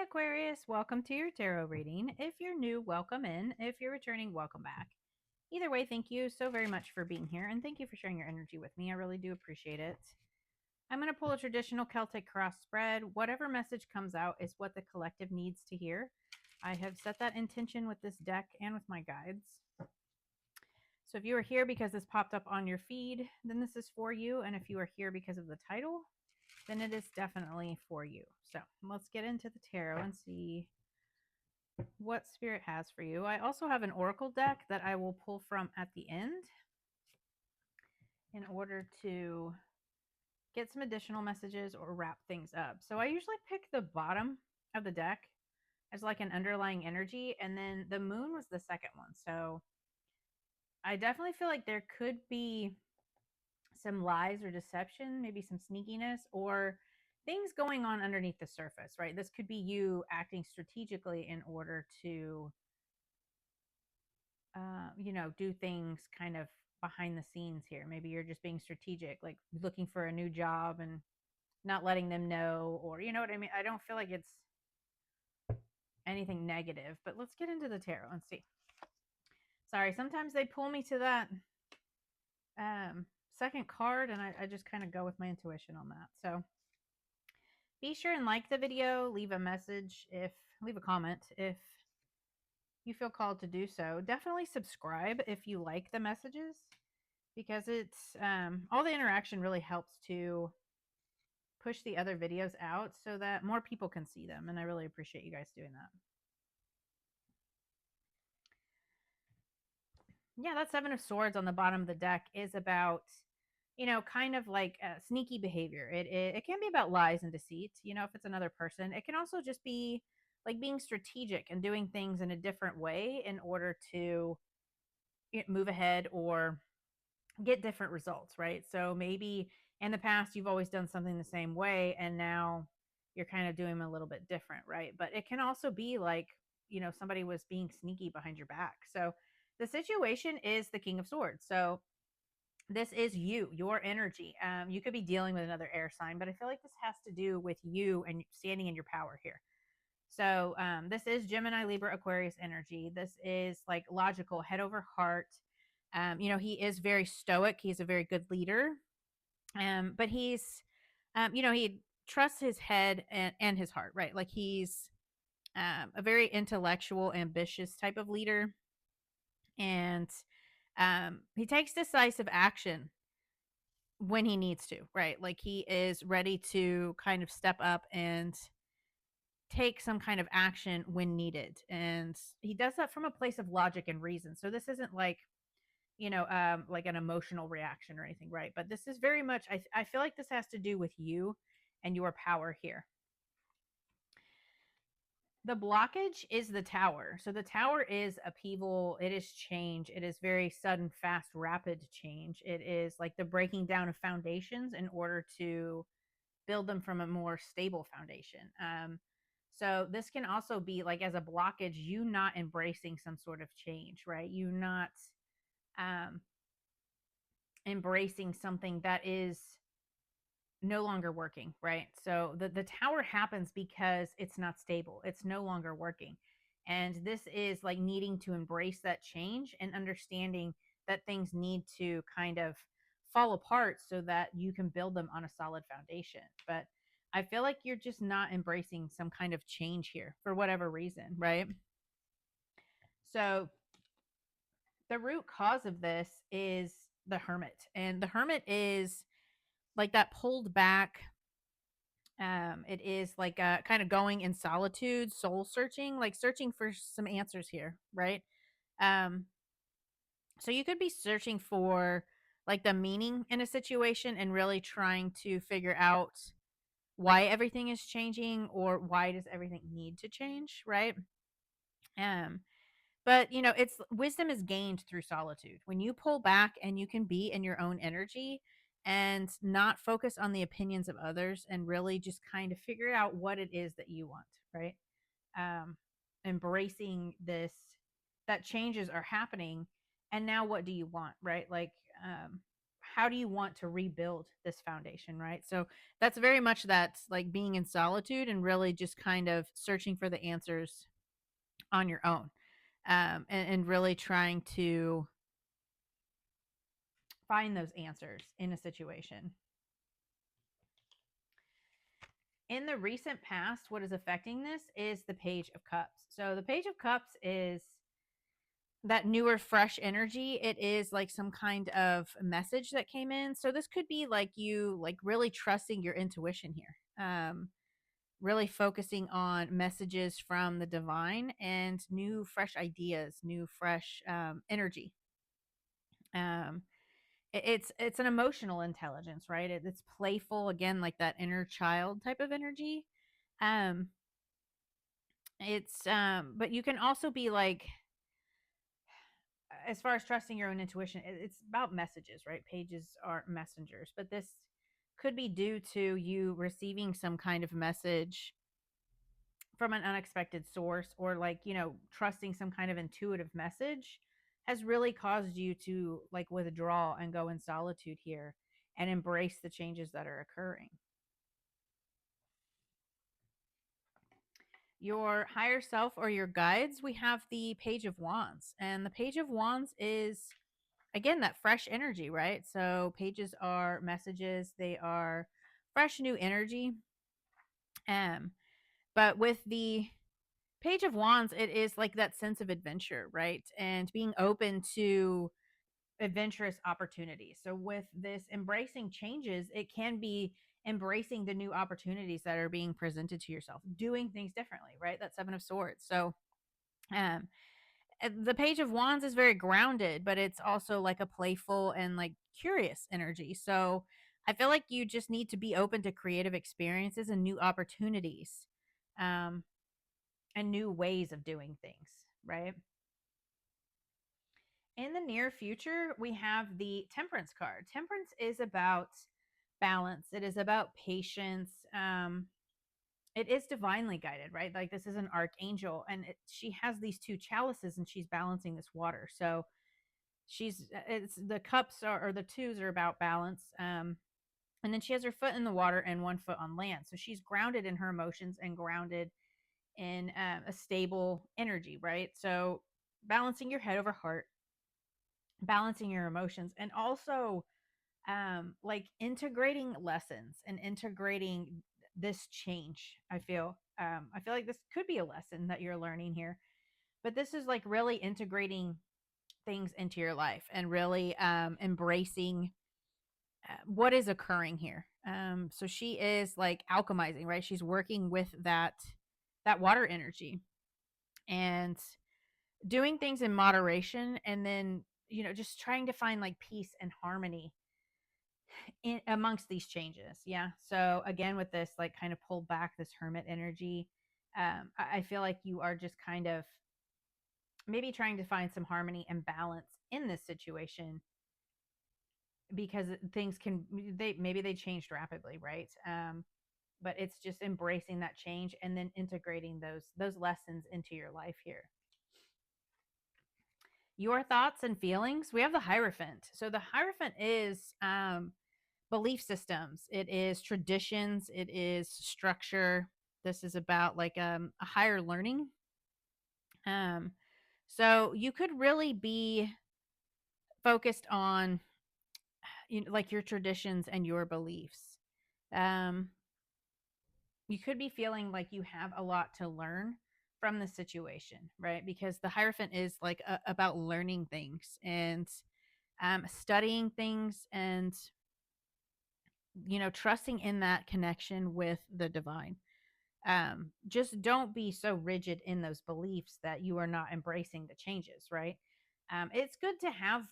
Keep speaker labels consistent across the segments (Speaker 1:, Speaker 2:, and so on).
Speaker 1: Hi, Aquarius. Welcome to your tarot reading. If you're new, welcome in. If you're returning, welcome back. Either way, thank you so very much for being here and thank you for sharing your energy with me. I really do appreciate it. I'm going to pull a traditional Celtic cross spread. Whatever message comes out is what the collective needs to hear. I have set that intention with this deck and with my guides. So if you are here because this popped up on your feed, then this is for you. And if you are here because of the title, then it is definitely for you. So let's get into the tarot and see what Spirit has for you. I also have an oracle deck that I will pull from at the end in order to get some additional messages or wrap things up. So I usually pick the bottom of the deck as like an underlying energy, and then the moon was the second one. So I definitely feel like there could be some lies or deception, maybe some sneakiness or things going on underneath the surface, right? This could be you acting strategically in order to do things kind of behind the scenes here. Maybe you're just being strategic, like looking for a new job and not letting them know, or you know what I mean? I don't feel like it's anything negative, but let's get into the tarot and see. Sorry, sometimes they pull me to that second card, and I just kind of go with my intuition on that. So be sure and like the video, leave a comment if you feel called to do so. Definitely subscribe if you like the messages, because it's all the interaction really helps to push the other videos out so that more people can see them, and I really appreciate you guys doing that. Yeah, that Seven of Swords on the bottom of the deck is about, kind of like sneaky behavior. It can be about lies and deceit, if it's another person. It can also just be like being strategic and doing things in a different way in order to move ahead or get different results, right? So maybe in the past you've always done something the same way and now you're kind of doing them a little bit different, right? But it can also be like, somebody was being sneaky behind your back. So the situation is the King of Swords. So this is you, your energy. You could be dealing with another air sign, but I feel like this has to do with you and standing in your power here. So this is Gemini, Libra, Aquarius energy. This is like logical, head over heart. He is very stoic. He's a very good leader. But he trusts his head and his heart, right? Like he's a very intellectual, ambitious type of leader. And he takes decisive action when he needs to, right? Like he is ready to kind of step up and take some kind of action when needed. And he does that from a place of logic and reason. So this isn't like, like an emotional reaction or anything, right? But this is very much, I feel like this has to do with you and your power here. The blockage is the tower. So the tower is upheaval, it is change, it is very sudden, fast, rapid change. It is like the breaking down of foundations in order to build them from a more stable foundation. So this can also be like as a blockage, you not embracing some sort of change, right? You not um, embracing something that is no longer working, right? So the tower happens because it's not stable. It's no longer working. And this is like needing to embrace that change and understanding that things need to kind of fall apart so that you can build them on a solid foundation. But I feel like you're just not embracing some kind of change here for whatever reason, right? So the root cause of this is the Hermit. And the Hermit is like that pulled back. It is like kind of going in solitude, soul searching, like searching for some answers here, right? Um, so you could be searching for like the meaning in a situation and really trying to figure out why everything is changing or why does everything need to change, right? Um, but it's wisdom is gained through solitude. When you pull back and you can be in your own energy and not focus on the opinions of others and really just kind of figure out what it is that you want, right? Um, Embracing this, that changes are happening. And now what do you want, right? Like, how do you want to rebuild this foundation, right? So that's very much that, like, being in solitude and really just kind of searching for the answers on your own, and really trying to find those answers in a situation. In the recent past, what is affecting this is the Page of Cups. So the Page of Cups is that newer, fresh energy. It is like some kind of message that came in. So this could be like you, like, really trusting your intuition here. Really focusing on messages from the divine and new, fresh ideas, new, fresh energy. Um, it's an emotional intelligence, right? It's playful, again, like that inner child type of energy. Um, but you can also be like, as far as trusting your own intuition, it's about messages, right? Pages are messengers, but this could be due to you receiving some kind of message from an unexpected source, or, like, trusting some kind of intuitive message has really caused you to, like, withdraw and go in solitude here and embrace the changes that are occurring. Your higher self or your guides, we have the Page of Wands, and the Page of Wands is, again, that fresh energy, right? So pages are messages, they are fresh new energy. um but with the Page of Wands, it is like that sense of adventure, right? And being open to adventurous opportunities. So with this embracing changes, it can be embracing the new opportunities that are being presented to yourself, doing things differently, right? That Seven of Swords. So um the Page of Wands is very grounded, but it's also like a playful and, like, curious energy. So I feel like you just need to be open to creative experiences and new opportunities, um and new ways of doing things, right? In the near future, we have the Temperance card. Temperance is about balance, it is about patience. It is divinely guided, right? Like, this is an archangel, and she has these two chalices and she's balancing this water. So it's the cups or the twos are about balance. And then she has her foot in the water and one foot on land. So she's grounded in her emotions and grounded in a stable energy, right? So balancing your head over heart, balancing your emotions, and also like integrating lessons and integrating this change. I feel like this could be a lesson that you're learning here, but this is like really integrating things into your life and really embracing what is occurring here. So she is like alchemizing, right? She's working with that water energy and doing things in moderation, and then, just trying to find, like, peace and harmony amongst these changes. Yeah. So again, with this, like, kind of pull back this hermit energy, I feel like you are just kind of maybe trying to find some harmony and balance in this situation, because things can they changed rapidly, right? But it's just embracing that change and then integrating those lessons into your life here. Your thoughts and feelings, we have the Hierophant. So the Hierophant is belief systems, it is traditions, it is structure. This is about, like, a higher learning. um so you could really be focused on, like, your traditions and your beliefs. um you could be feeling like you have a lot to learn from the situation, right? Because the Hierophant is like about learning things and studying things, and, trusting in that connection with the divine. Just don't be so rigid in those beliefs that you are not embracing the changes, right? It's good to have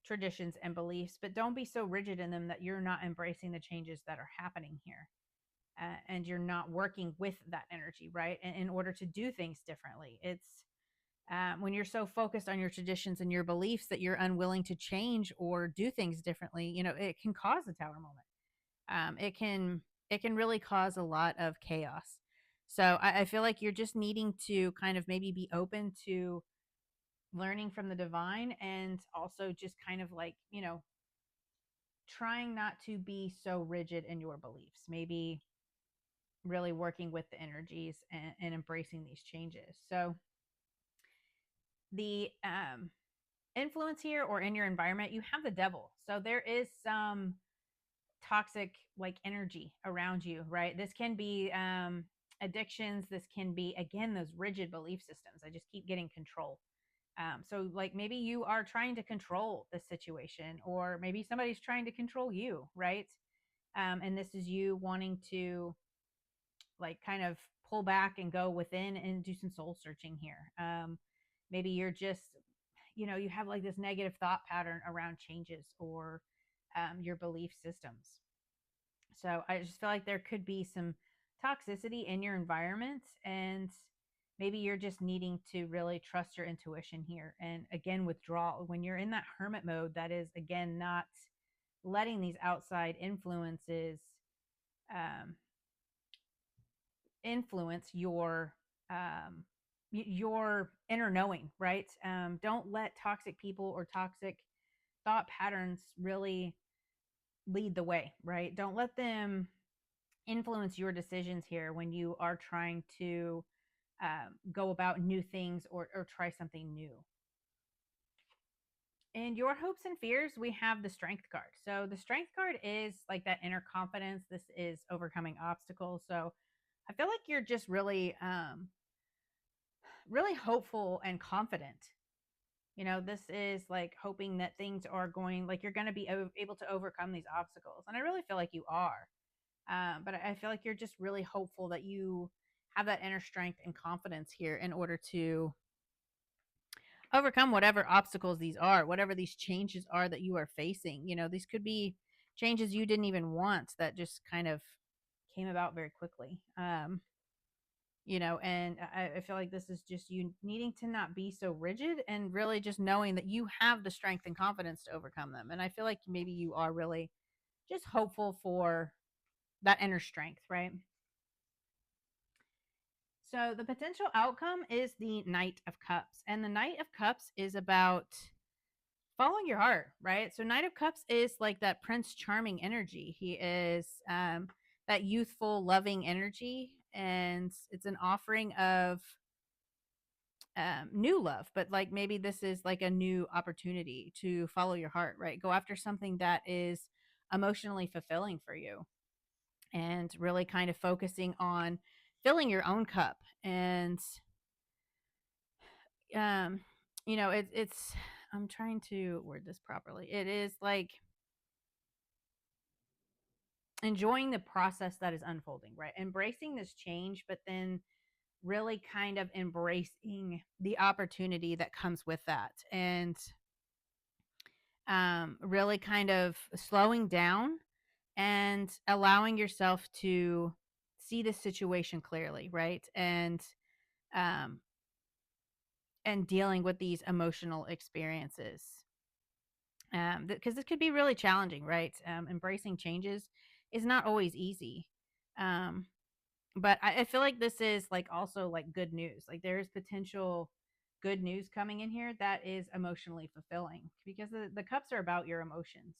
Speaker 1: traditions and beliefs, but don't be so rigid in them that you're not embracing the changes that are happening here. And you're not working with that energy, right? In order to do things differently. It's when you're so focused on your traditions and your beliefs that you're unwilling to change or do things differently, it can cause a tower moment. It can really cause a lot of chaos. So I feel like you're just needing to kind of maybe be open to learning from the divine, and also just kind of, like, trying not to be so rigid in your beliefs. Maybe really working with the energies and embracing these changes. So the influence here or in your environment, you have the devil. So there is some toxic like energy around you, right? This can be addictions. This can be, again, those rigid belief systems. I just keep getting control. So like maybe you are trying to control the situation, or maybe somebody's trying to control you, right? And this is you wanting to like kind of pull back and go within and do some soul searching here. Maybe you're just, you have like this negative thought pattern around changes or your belief systems. So I just feel like there could be some toxicity in your environment, and maybe you're just needing to really trust your intuition here. And again, withdraw when you're in that hermit mode. That is, again, not letting these outside influences um, influence your inner knowing, right? Don't let toxic people or toxic thought patterns really lead the way, right? Don't let them influence your decisions here when you are trying to go about new things or try something new. In your hopes and fears, we have the strength card. So the strength card is like that inner confidence. This is overcoming obstacles. So I feel like you're just really hopeful and confident. This is like hoping that things are going, like you're going to be able to overcome these obstacles. And I really feel like you are. But I feel like you're just really hopeful that you have that inner strength and confidence here in order to overcome whatever obstacles these are, whatever these changes are that you are facing. These could be changes you didn't even want that just kind of came about very quickly. And I feel like this is just you needing to not be so rigid and really just knowing that you have the strength and confidence to overcome them. And I feel like maybe you are really just hopeful for that inner strength, right? So the potential outcome is the Knight of Cups. And the Knight of Cups is about following your heart, right? So Knight of Cups is like that Prince Charming energy. He is that youthful, loving energy. And it's an offering of new love, but like maybe this is like a new opportunity to follow your heart, right? Go after something that is emotionally fulfilling for you, and really kind of focusing on filling your own cup. And it's I'm trying to word this properly. It is like enjoying the process that is unfolding, right? Embracing this change, but then really kind of embracing the opportunity that comes with that. And really kind of slowing down and allowing yourself to see the situation clearly, right? Um, and dealing with these emotional experiences. Because this could be really challenging, right? Embracing changes is not always easy. Um, but I feel like this is like also like good news. Like there is potential good news coming in here that is emotionally fulfilling, because the cups are about your emotions.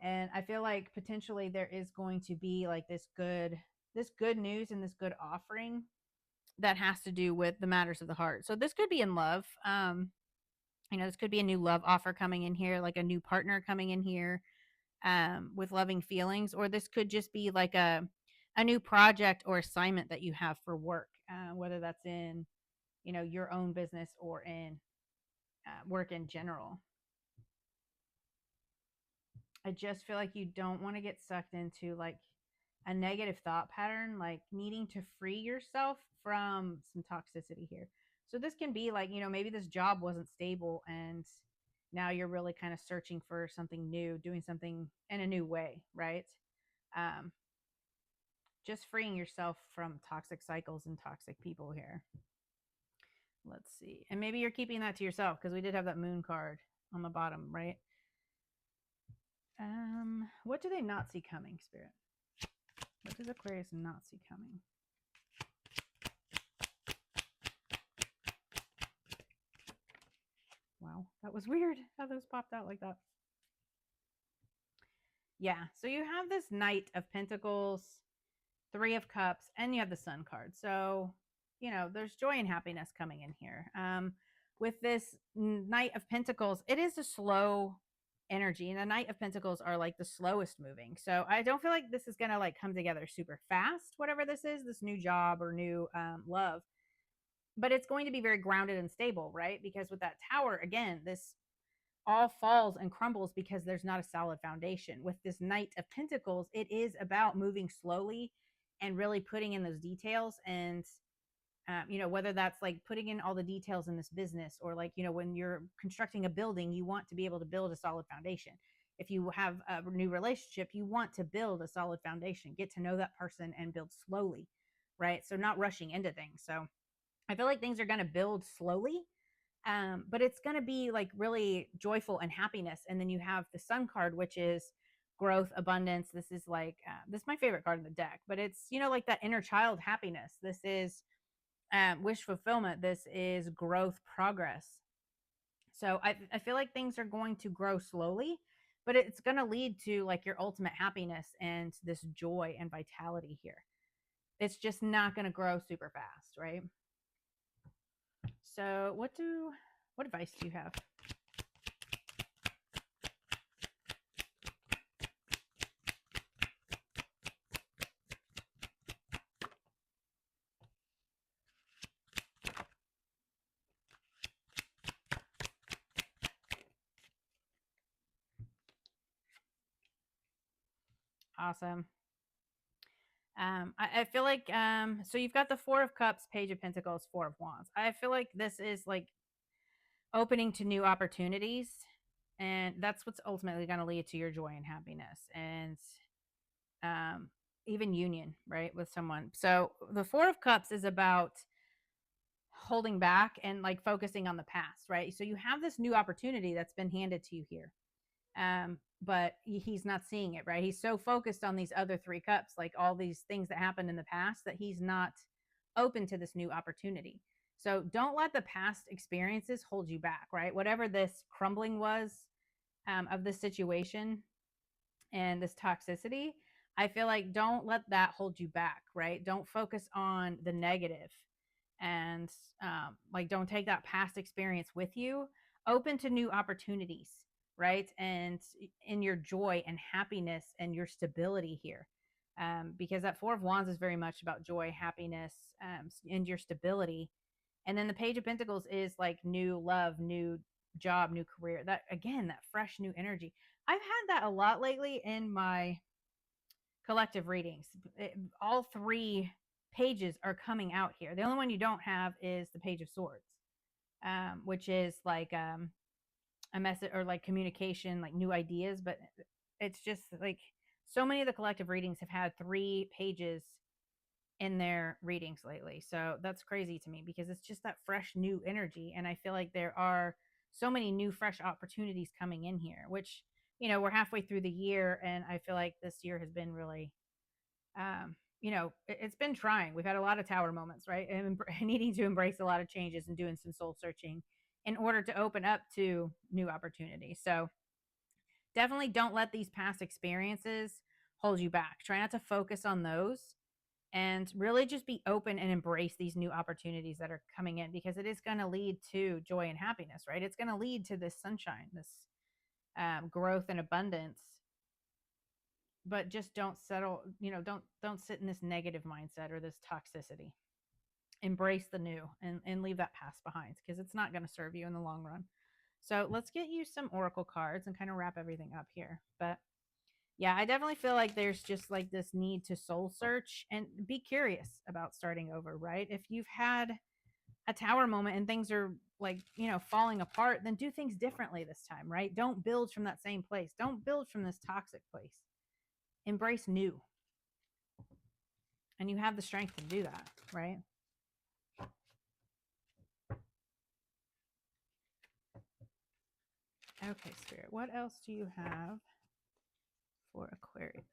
Speaker 1: And I feel like potentially there is going to be like this good news and this good offering that has to do with the matters of the heart. So this could be in love. This could be a new love offer coming in here, like a new partner coming in here, with loving feelings, or this could just be like a new project or assignment that you have for work, whether that's in your own business or in work in general. I just feel like you don't want to get sucked into like a negative thought pattern, like needing to free yourself from some toxicity here. So this can be like, maybe this job wasn't stable, and now you're really kind of searching for something new, doing something in a new way, right? Um, just freeing yourself from toxic cycles and toxic people here. Let's see. And maybe you're keeping that to yourself, because we did have that moon card on the bottom, right? What do they not see coming, Spirit? What does Aquarius not see coming? Wow, that was weird how those popped out like that. Yeah. So you have this Knight of Pentacles, Three of Cups, and you have the Sun card. So, there's joy and happiness coming in here. With this Knight of Pentacles, it is a slow energy, and the Knight of Pentacles are like the slowest moving. So I don't feel like this is gonna like come together super fast, whatever this is, this new job or new love. But it's going to be very grounded and stable, right? Because with that Tower, again, this all falls and crumbles because there's not a solid foundation. With this Knight of Pentacles, it is about moving slowly and really putting in those details. And whether that's like putting in all the details in this business, or like, when you're constructing a building, you want to be able to build a solid foundation. If you have a new relationship, you want to build a solid foundation, get to know that person and build slowly, right? So not rushing into things. So I feel like things are going to build slowly, but it's going to be like really joyful and happiness. And then you have the Sun card, which is growth, abundance. This is like, this is my favorite card in the deck, but it's, like that inner child happiness. This is wish fulfillment. This is growth, progress. So I feel like things are going to grow slowly, but it's going to lead to like your ultimate happiness and this joy and vitality here. It's just not going to grow super fast, right? So what advice do you have? Awesome. I feel like so you've got the Four of Cups, Page of Pentacles, Four of Wands. I feel like this is like opening to new opportunities, and that's what's ultimately going to lead to your joy and happiness, and even union, right, with someone. So the Four of Cups is about holding back and like focusing on the past, right? So you have this new opportunity that's been handed to you here, but he's not seeing it, right? He's so focused on these other three cups, like all these things that happened in the past, that he's not open to this new opportunity. So don't let the past experiences hold you back, right? Whatever this crumbling was of this situation and this toxicity, I feel like don't let that hold you back, right? Don't focus on the negative, and like don't take that past experience with you. Open to new opportunities, right? And in your joy and happiness and your stability here, because that Four of Wands is very much about joy, happiness, and your stability. And then the Page of Pentacles is like new love, new job, new career. That again, that fresh new energy. I've had that a lot lately in my collective readings. All three pages are coming out here. The only one you don't have is the Page of Swords, which is like a message or like communication, like new ideas. But it's just like so many of the collective readings have had three pages in their readings lately. So that's crazy to me because it's just that fresh new energy. And I feel like there are so many new, fresh opportunities coming in here, which, we're halfway through the year. And I feel like this year has been really, it's been trying. We've had a lot of tower moments, right? And needing to embrace a lot of changes and doing some soul searching in order to open up to new opportunities. So definitely don't let these past experiences hold you back. Try not to focus on those, and really just be open and embrace these new opportunities that are coming in, because it is going to lead to joy and happiness, right? It's going to lead to this sunshine, this growth and abundance. But just don't settle, don't sit in this negative mindset or this toxicity. Embrace the new, and leave that past behind, because it's not going to serve you in the long run. So let's get you some oracle cards and kind of wrap everything up here. But yeah, I definitely feel like there's just like this need to soul search and be curious about starting over, right? If you've had a tower moment and things are like, falling apart, then do things differently this time, right? Don't build from that same place. Don't build from this toxic place. Embrace new. And you have the strength to do that, right? Okay, Spirit, what else do you have for Aquarius?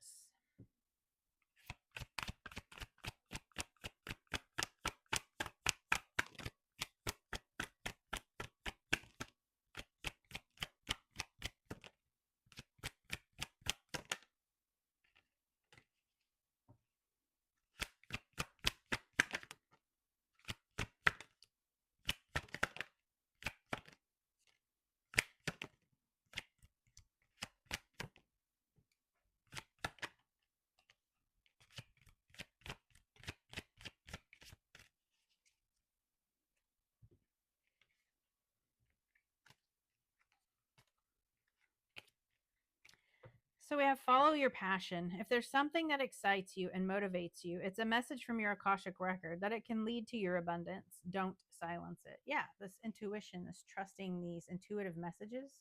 Speaker 1: So we have follow your passion. If there's something that excites you and motivates you, it's a message from your Akashic record that it can lead to your abundance. Don't silence it. Yeah, this intuition, this trusting these intuitive messages.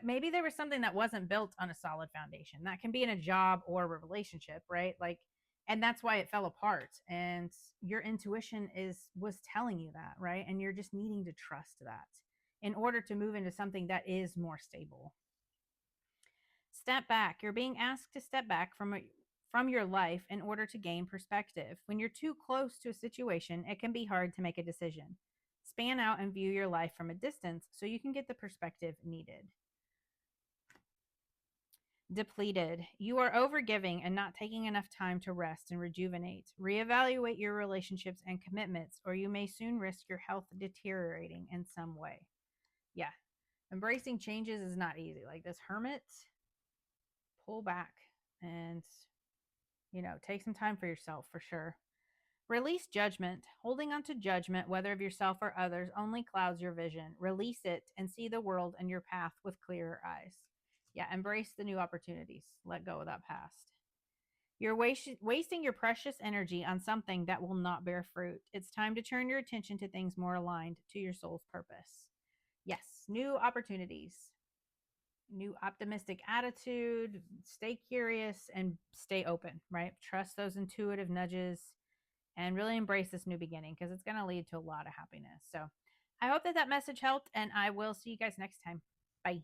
Speaker 1: Maybe there was something that wasn't built on a solid foundation. That can be in a job or a relationship, right? And that's why it fell apart. And your intuition was telling you that, right? And you're just needing to trust that in order to move into something that is more stable. Step back. You're being asked to step back from your life in order to gain perspective. When you're too close to a situation, it can be hard to make a decision. Span out and view your life from a distance so you can get the perspective needed. Depleted. You are overgiving and not taking enough time to rest and rejuvenate. Reevaluate your relationships and commitments, or you may soon risk your health deteriorating in some way. Yeah. Embracing changes is not easy. Like this hermit, pull back and, take some time for yourself for sure. Release judgment. Holding on to judgment, whether of yourself or others, only clouds your vision. Release it and see the world and your path with clearer eyes. Yeah, embrace the new opportunities. Let go of that past. You're wasting your precious energy on something that will not bear fruit. It's time to turn your attention to things more aligned to your soul's purpose. Yes, new opportunities, new optimistic attitude. Stay curious and stay open, right? Trust those intuitive nudges and really embrace this new beginning because it's going to lead to a lot of happiness. So I hope that message helped, and I will see you guys next time. Bye.